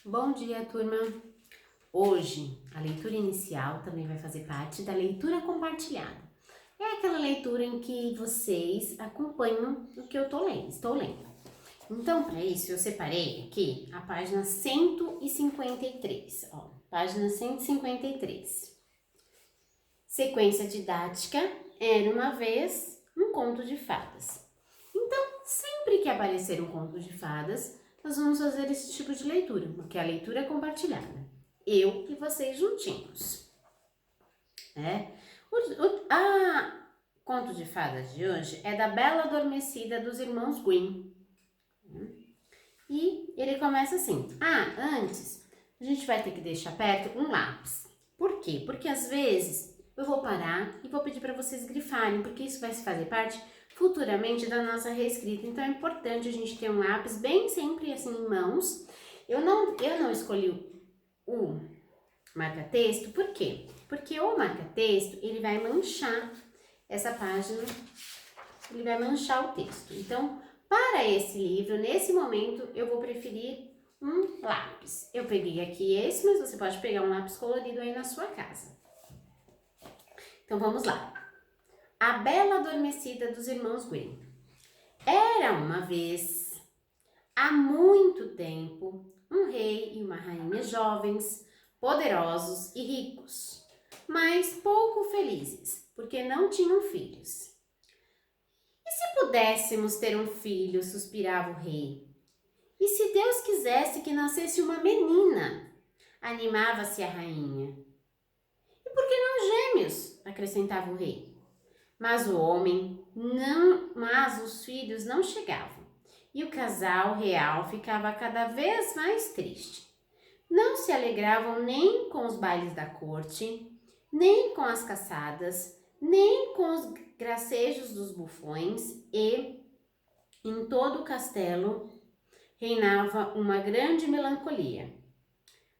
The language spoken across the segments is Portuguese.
Bom dia, turma! Hoje, a leitura inicial também vai fazer parte da leitura compartilhada. É aquela leitura em que vocês acompanham o que eu estou lendo. Então, para isso, eu separei aqui a página 153. Página 153. Sequência didática, era uma vez um conto de fadas. Então, sempre que aparecer um conto de fadas, nós vamos fazer esse tipo de leitura, que é a leitura compartilhada. Eu e vocês juntinhos. Conto de fadas de hoje é da Bela Adormecida dos Irmãos Grimm. E ele começa assim. Antes, a gente vai ter que deixar perto um lápis. Por quê? Porque às vezes eu vou parar e vou pedir para vocês grifarem, porque isso vai fazer parte futuramente da nossa reescrita. Então é importante a gente ter um lápis bem sempre assim em mãos. Eu não escolhi o marca-texto, por quê? Porque o marca-texto, ele vai manchar essa página, ele vai manchar o texto. Então, para esse livro, nesse momento, eu vou preferir um lápis. Eu peguei aqui esse, mas você pode pegar um lápis colorido aí na sua casa. Então, vamos lá. A Bela Adormecida dos Irmãos Grimm. Era uma vez, há muito tempo, um rei e uma rainha jovens, poderosos e ricos, mas pouco felizes, porque não tinham filhos. E se pudéssemos ter um filho, suspirava o rei. E se Deus quisesse que nascesse uma menina, animava-se a rainha. E por que não gêmeos? Acrescentava o rei. Mas os filhos não chegavam, e o casal real ficava cada vez mais triste. Não se alegravam nem com os bailes da corte, nem com as caçadas, nem com os gracejos dos bufões, e em todo o castelo reinava uma grande melancolia.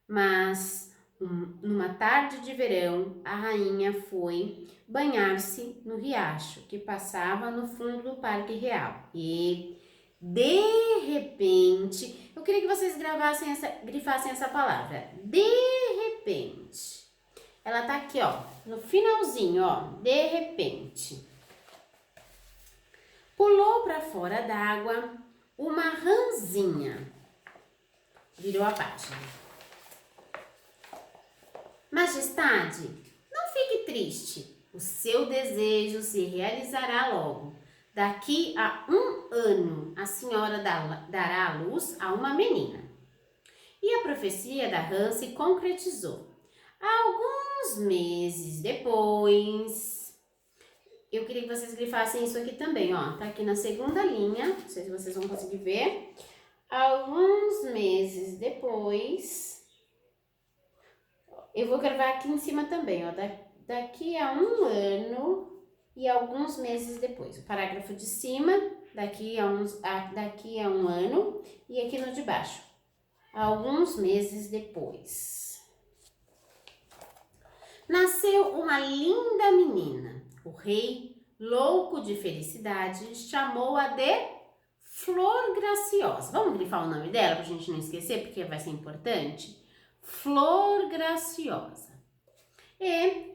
Mas, numa tarde de verão, a rainha foi banhar-se no riacho que passava no fundo do Parque Real. E, de repente, eu queria que vocês grifassem essa palavra. De repente. Ela tá aqui, no finalzinho, de repente. Pulou para fora d'água uma rãzinha. Virou a página. Majestade, não fique triste. O seu desejo se realizará logo. Daqui a 1 ano, a senhora dará à luz a uma menina. E a profecia da rã se concretizou. Alguns meses depois, eu queria que vocês grifassem isso aqui também, tá aqui na segunda linha, não sei se vocês vão conseguir ver. Alguns meses depois, eu vou gravar aqui em cima também, daqui a 1 ano e alguns meses depois. O parágrafo de cima, daqui a 1 ano, e aqui no de baixo, alguns meses depois. Nasceu uma linda menina. O rei, louco de felicidade, chamou-a de Flor Graciosa. Vamos grifar o nome dela para a gente não esquecer, porque vai ser importante? Flor Graciosa. E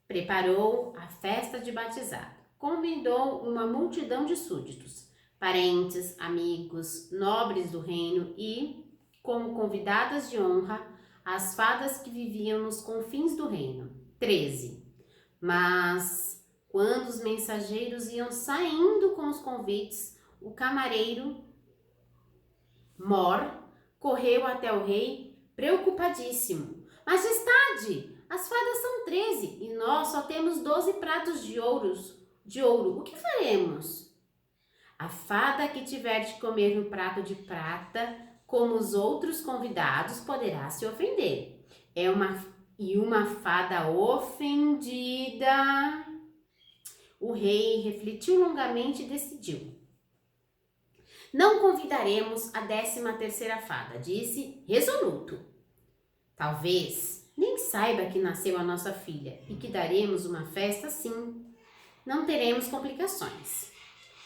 preparou a festa de batizado. Convidou uma multidão de súditos, parentes, amigos, nobres do reino e, como convidadas de honra, as fadas que viviam nos confins do reino. 13. Mas, quando os mensageiros iam saindo com os convites, o camareiro Mor correu até o rei preocupadíssimo. Majestade, as fadas são 13 e nós só temos 12 pratos de ouro. O que faremos? A fada que tiver de comer no prato de prata, como os outros convidados, poderá se ofender. Uma fada ofendida. O rei refletiu longamente e decidiu. Não convidaremos a 13ª fada, disse resoluto. Talvez nem saiba que nasceu a nossa filha e que daremos uma festa sim. Não teremos complicações.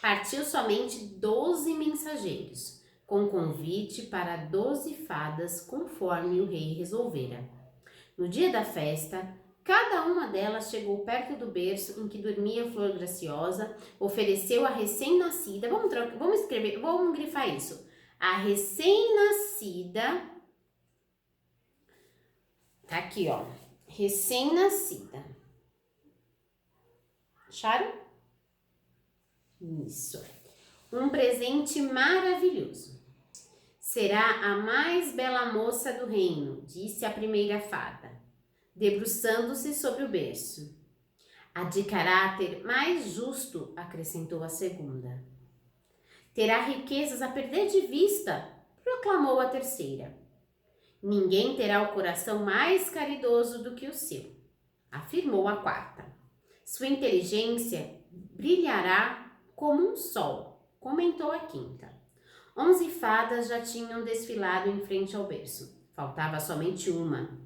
Partiu somente 12 mensageiros. com convite para 12 fadas, conforme o rei resolvera. No dia da festa, cada uma delas chegou perto do berço em que dormia Flor Graciosa, ofereceu a recém-nascida, vamos escrever, vamos grifar isso, a recém-nascida, tá aqui ó, recém-nascida, acharam? Isso, um presente maravilhoso. Será a mais bela moça do reino, disse a primeira fada, debruçando-se sobre o berço. A de caráter mais justo, acrescentou a segunda. Terá riquezas a perder de vista, proclamou a terceira. Ninguém terá o coração mais caridoso do que o seu, afirmou a quarta. Sua inteligência brilhará como um sol, comentou a quinta. 11 fadas já tinham desfilado em frente ao berço. Faltava somente uma.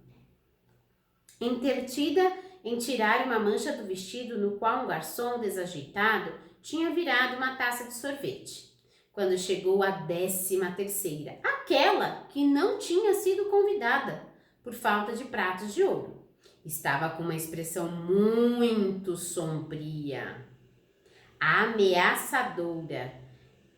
Entretida em tirar uma mancha do vestido no qual um garçom desajeitado tinha virado uma taça de sorvete. Quando chegou a 13ª, aquela que não tinha sido convidada por falta de pratos de ouro. Estava com uma expressão muito sombria, ameaçadora,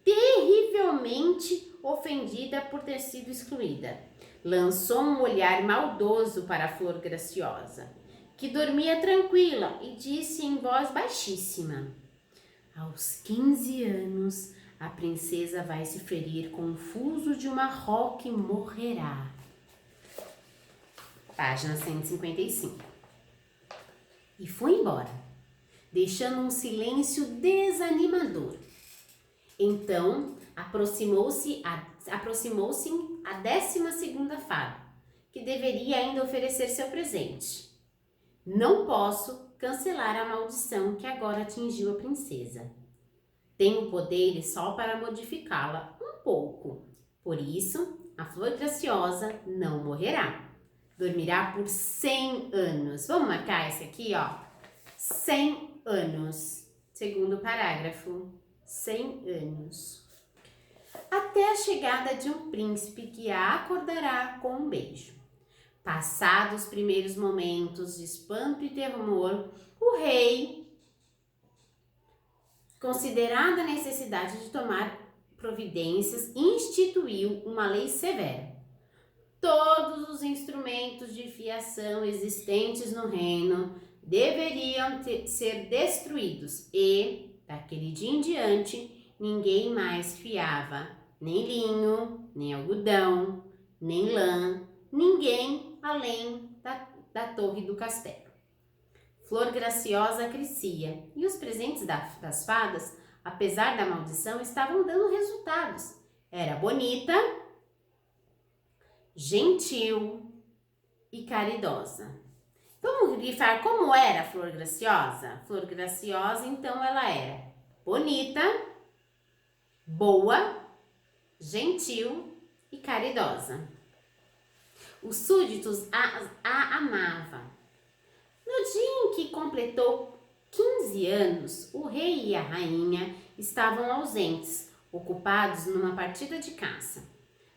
terrivelmente ofendida por ter sido excluída. Lançou um olhar maldoso para a Flor Graciosa, que dormia tranquila, e disse em voz baixíssima: aos 15 anos, a princesa vai se ferir com o fuso de uma roca e morrerá. Página 155. E foi embora, deixando um silêncio desanimador. Então, aproximou-se a 12ª fada, que deveria ainda oferecer seu presente. Não posso cancelar a maldição que agora atingiu a princesa. Tenho poderes só para modificá-la um pouco. Por isso, a Flor Graciosa não morrerá. Dormirá por 100 anos. Vamos marcar esse aqui, ó. 100 anos. Segundo parágrafo. 100 anos. Até a chegada de um príncipe que a acordará com um beijo. Passados os primeiros momentos de espanto e temor, o rei, considerada a necessidade de tomar providências, instituiu uma lei severa. Todos os instrumentos de fiação existentes no reino deveriam ser destruídos e, daquele dia em diante, ninguém mais fiava nem linho, nem algodão, nem lã, ninguém além da torre do castelo. Flor Graciosa crescia e os presentes das fadas, apesar da maldição, estavam dando resultados. Era bonita, gentil e caridosa. Vamos grifar como era a Flor Graciosa? Flor Graciosa, então, ela era bonita, boa, gentil e caridosa. Os súditos a amavam. No dia em que completou 15 anos, o rei e a rainha estavam ausentes, ocupados numa partida de caça.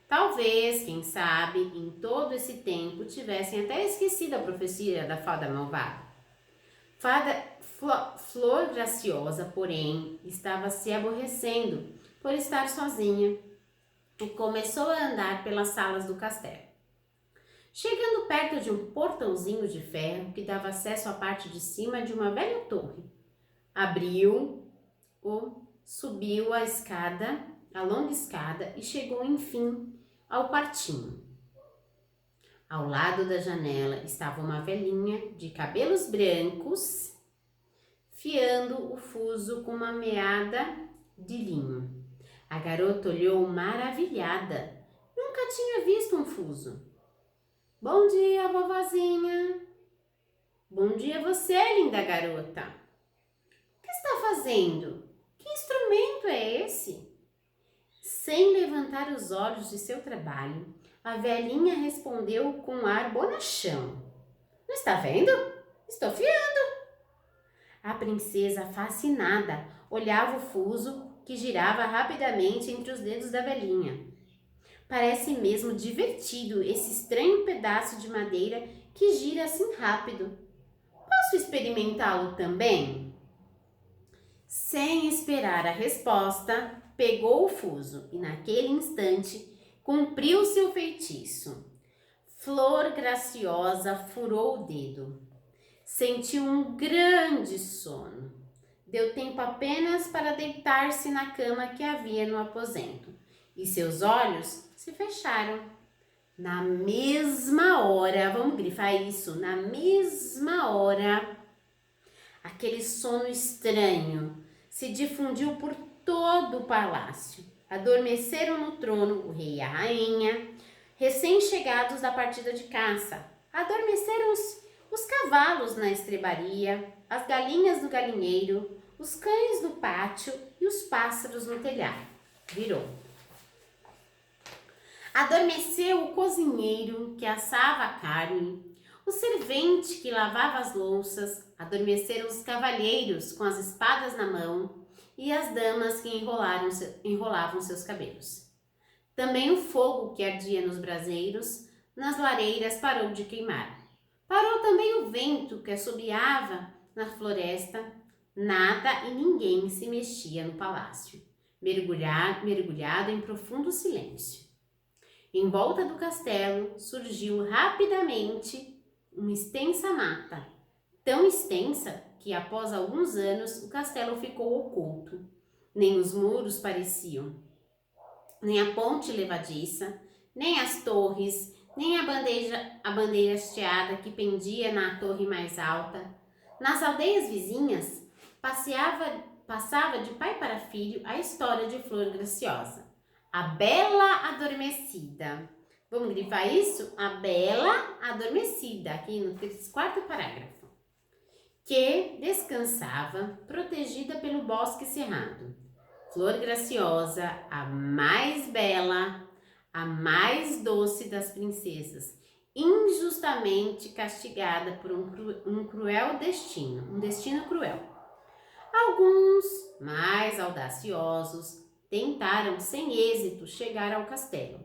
Talvez, quem sabe, em todo esse tempo tivessem até esquecido a profecia da fada malvada. Flor Graciosa, porém, estava se aborrecendo por estar sozinha e começou a andar pelas salas do castelo. Chegando perto de um portãozinho de ferro que dava acesso à parte de cima de uma velha torre, subiu a longa escada e chegou, enfim, ao quartinho. Ao lado da janela estava uma velhinha de cabelos brancos, fiando o fuso com uma meada de linho. A garota olhou maravilhada. Nunca tinha visto um fuso. Bom dia, vovozinha. Bom dia você, linda garota. O que está fazendo? Que instrumento é esse? Sem levantar os olhos de seu trabalho, a velhinha respondeu com um ar bonachão. Não está vendo? Estou fiando. A princesa, fascinada, olhava o fuso que girava rapidamente entre os dedos da velhinha. Parece mesmo divertido esse estranho pedaço de madeira que gira assim rápido. Posso experimentá-lo também? Sem esperar a resposta, pegou o fuso e, naquele instante, cumpriu seu feitiço. Flor graciosa furou o dedo. Sentiu um grande sono. Deu tempo apenas para deitar-se na cama que havia no aposento, e seus olhos se fecharam. Na mesma hora, vamos grifar isso, na mesma hora, aquele sono estranho se difundiu por todo o palácio. Adormeceram no trono o rei e a rainha, recém-chegados da partida de caça. Adormeceram os cavalos na estrebaria, as galinhas no galinheiro, os cães no pátio e os pássaros no telhado. Virou. Adormeceu o cozinheiro que assava a carne, o servente que lavava as louças, adormeceram os cavalheiros com as espadas na mão e as damas que enrolavam seus cabelos. Também o fogo que ardia nos braseiros, nas lareiras, parou de queimar. Parou também o vento que assobiava na floresta. Nada e ninguém se mexia no palácio, mergulhado em profundo silêncio. Em volta do castelo surgiu rapidamente uma extensa mata, tão extensa que após alguns anos o castelo ficou oculto. Nem os muros pareciam, nem a ponte levadiça, nem as torres, nem a bandeira hasteada que pendia na torre mais alta. Nas aldeias vizinhas passava de pai para filho a história de Flor Graciosa, a Bela Adormecida. Vamos grifar isso? A Bela Adormecida, aqui no quarto parágrafo. Que descansava, protegida pelo bosque cerrado. Flor Graciosa, a mais bela, a mais doce das princesas, injustamente castigada por um cruel destino, um destino cruel. Alguns, mais audaciosos, tentaram sem êxito chegar ao castelo.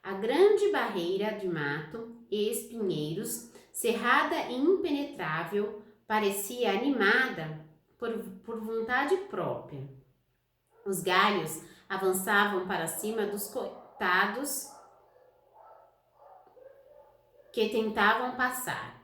A grande barreira de mato e espinheiros, cerrada e impenetrável, parecia animada por vontade própria. Os galhos avançavam para cima dos coitados que tentavam passar.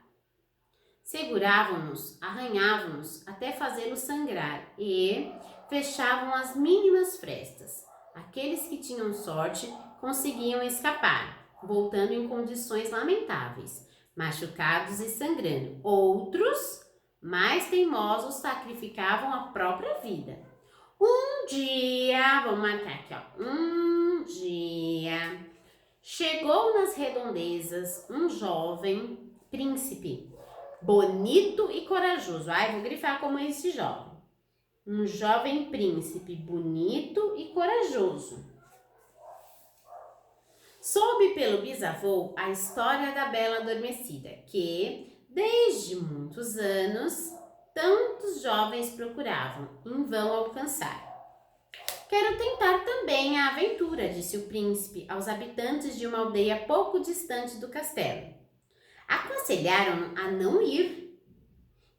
Seguravam-nos, arranhavam-nos até fazê-los sangrar e fechavam as mínimas frestas. Aqueles que tinham sorte conseguiam escapar, voltando em condições lamentáveis, machucados e sangrando. Outros, mais teimosos, sacrificavam a própria vida. Um dia, vamos marcar aqui, ó. Um dia, chegou nas redondezas um jovem príncipe, bonito e corajoso. Ai, vou grifar como esse jovem. Um jovem príncipe, bonito e corajoso. Soube pelo bisavô a história da Bela Adormecida, que, desde muitos anos, tantos jovens procuravam, em vão alcançar. Quero tentar também a aventura, disse o príncipe aos habitantes de uma aldeia pouco distante do castelo. Aconselharam a não ir.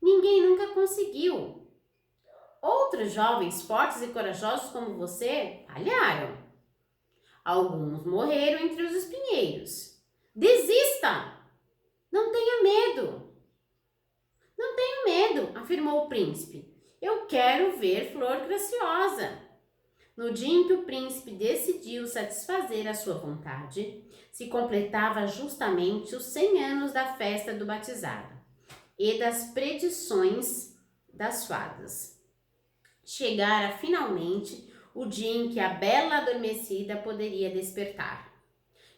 Ninguém nunca conseguiu. Outros jovens fortes e corajosos como você falharam. Alguns morreram entre os espinheiros. Desista! Não tenha medo. Não tenho medo, afirmou o príncipe. Eu quero ver Flor Graciosa. No dia em que o príncipe decidiu satisfazer a sua vontade, se completava justamente os 100 anos da festa do batizado e das predições das fadas. Chegara finalmente o dia em que a Bela Adormecida poderia despertar.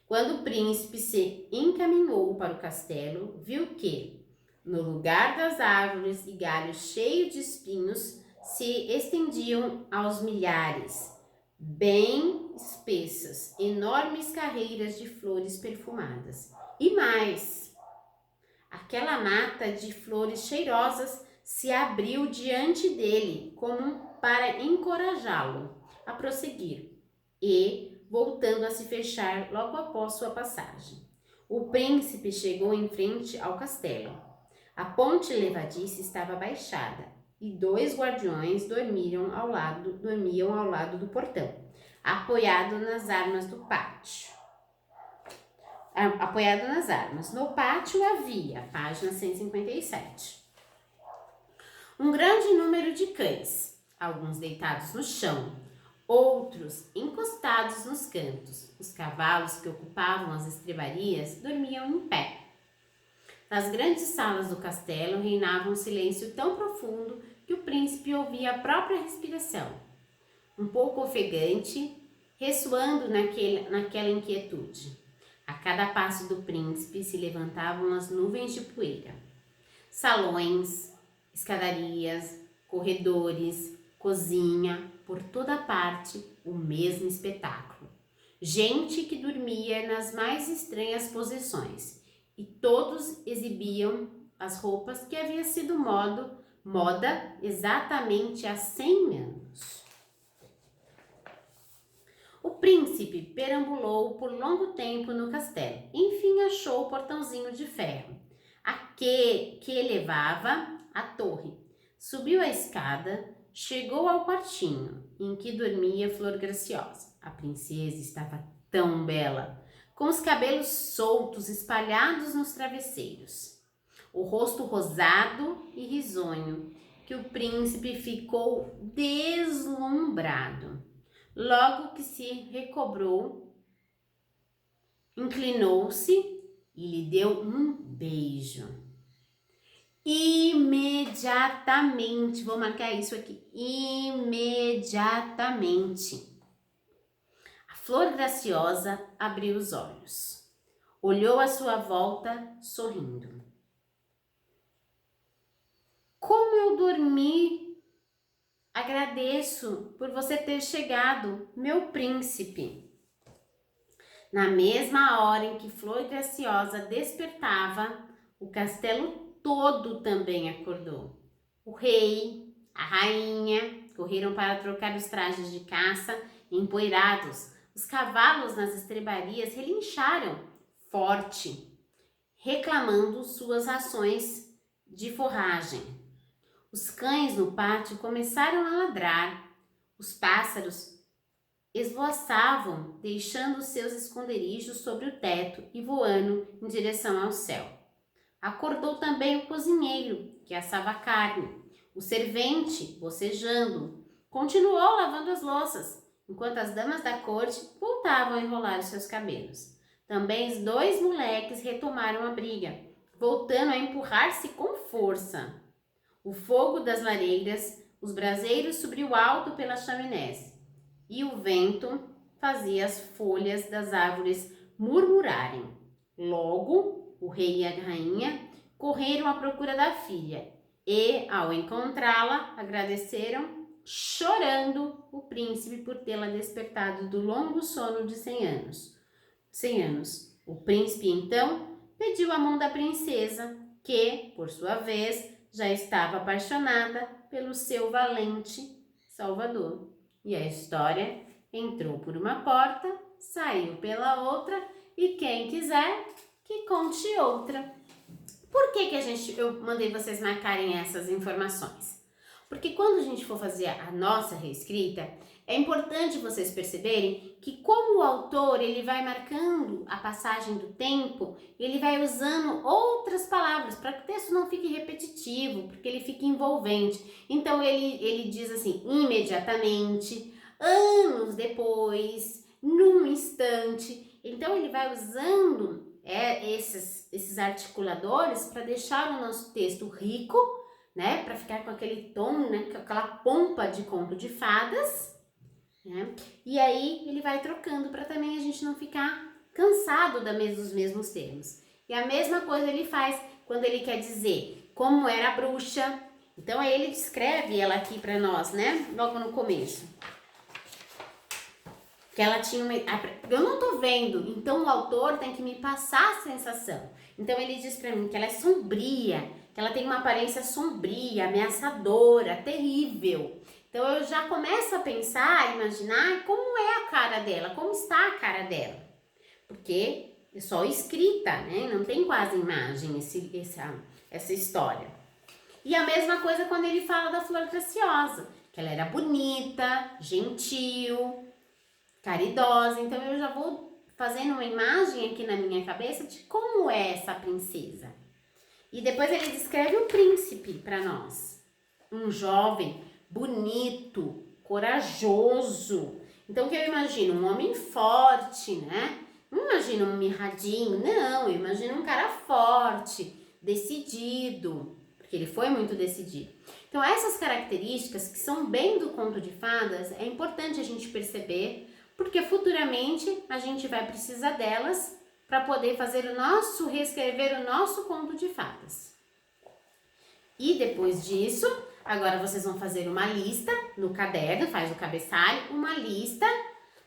Quando o príncipe se encaminhou para o castelo, viu que, no lugar das árvores e galhos cheios de espinhos, se estendiam aos milhares, bem espessas, enormes carreiras de flores perfumadas. E mais, aquela mata de flores cheirosas se abriu diante dele como para encorajá-lo a prosseguir. E, voltando a se fechar logo após sua passagem. O príncipe chegou em frente ao castelo. A ponte levadiça estava baixada e 2 guardiões dormiam ao lado do portão, apoiado nas armas do pátio. Apoiado nas armas. No pátio havia, página 157, um grande número de cães, alguns deitados no chão, outros encostados nos cantos. Os cavalos que ocupavam as estrebarias dormiam em pé. Nas grandes salas do castelo reinava um silêncio tão profundo que o príncipe ouvia a própria respiração, um pouco ofegante, ressoando naquela inquietude. A cada passo do príncipe se levantavam as nuvens de poeira. Salões, escadarias, corredores, cozinha, por toda parte o mesmo espetáculo. Gente que dormia nas mais estranhas posições, e todos exibiam as roupas que havia sido moda exatamente há 100 anos. O príncipe perambulou por longo tempo no castelo. Enfim achou o portãozinho de ferro, que levava à torre. Subiu a escada, chegou ao quartinho em que dormia Flor Graciosa. A princesa estava tão bela, com os cabelos soltos espalhados nos travesseiros, o rosto rosado e risonho, que o príncipe ficou deslumbrado. Logo que se recobrou, inclinou-se e lhe deu um beijo. Imediatamente, vou marcar isso aqui, imediatamente. A Flor Graciosa abriu os olhos, olhou à sua volta, sorrindo. Como eu dormi! Agradeço por você ter chegado, meu príncipe. Na mesma hora em que Flor Graciosa despertava, o castelo todo também acordou. O rei, a rainha, correram para trocar os trajes de caça empoeirados. Os cavalos nas estrebarias relincharam forte, reclamando suas rações de forragem. Os cães no pátio começaram a ladrar. Os pássaros esvoaçavam, deixando seus esconderijos sobre o teto e voando em direção ao céu. Acordou também o cozinheiro, que assava carne. O servente, bocejando, continuou lavando as louças, enquanto as damas da corte voltavam a enrolar os seus cabelos. Também os 2 moleques retomaram a briga, voltando a empurrar-se com força. O fogo das lareiras, os braseiros subiu alto pelas chaminés, e o vento fazia as folhas das árvores murmurarem. Logo, o rei e a rainha correram à procura da filha e, ao encontrá-la, agradeceram, chorando, o príncipe por tê-la despertado do longo sono de 100 anos. 100 anos. O príncipe, então, pediu a mão da princesa, que, por sua vez, já estava apaixonada pelo seu valente salvador. E a história entrou por uma porta, saiu pela outra, e quem quiser que conte outra. Por que eu mandei vocês marcarem essas informações? Porque quando a gente for fazer a nossa reescrita, é importante vocês perceberem que como o autor ele vai marcando a passagem do tempo, ele vai usando outras palavras para que o texto não fique repetitivo, porque ele fique envolvente. Então ele diz assim, imediatamente, anos depois, num instante. Então ele vai usando esses articuladores para deixar o nosso texto rico, né? Para ficar com aquele tom, né? Com aquela pompa de conto de fadas, né? E aí ele vai trocando para também a gente não ficar cansado dos mesmos termos. E a mesma coisa ele faz quando ele quer dizer como era a bruxa. Então aí ele descreve ela aqui para nós, né? Logo no começo. Que ela tinha eu não tô vendo, então o autor tem que me passar a sensação. Então ele diz para mim que ela é sombria, que ela tem uma aparência sombria, ameaçadora, terrível, Então eu já começo a pensar, imaginar como é a cara dela, como está a cara dela. Porque é só escrita, né? Não tem quase imagem essa história. E a mesma coisa quando ele fala da Flor Graciosa, que ela era bonita, gentil, caridosa. Então eu já vou fazendo uma imagem aqui na minha cabeça de como é essa princesa. E depois ele descreve o príncipe para nós. Um jovem bonito, corajoso. Então o que eu imagino? Um homem forte, né? Não imagino um mirradinho, não. Eu imagino um cara forte, decidido, porque ele foi muito decidido. Então essas características que são bem do conto de fadas, é importante a gente perceber, porque futuramente a gente vai precisar delas para poder reescrever o nosso conto de fadas. E depois disso, agora vocês vão fazer uma lista no caderno, faz o cabeçalho, uma lista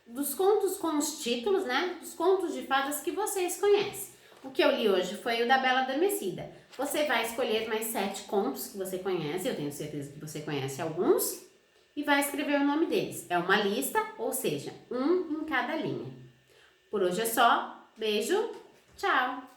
dos contos com os títulos, né? Dos contos de fadas que vocês conhecem. O que eu li hoje foi o da Bela Adormecida. Você vai escolher mais 7 contos que você conhece, eu tenho certeza que você conhece alguns, e vai escrever o nome deles. É uma lista, ou seja, um em cada linha. Por hoje é só. Beijo, tchau!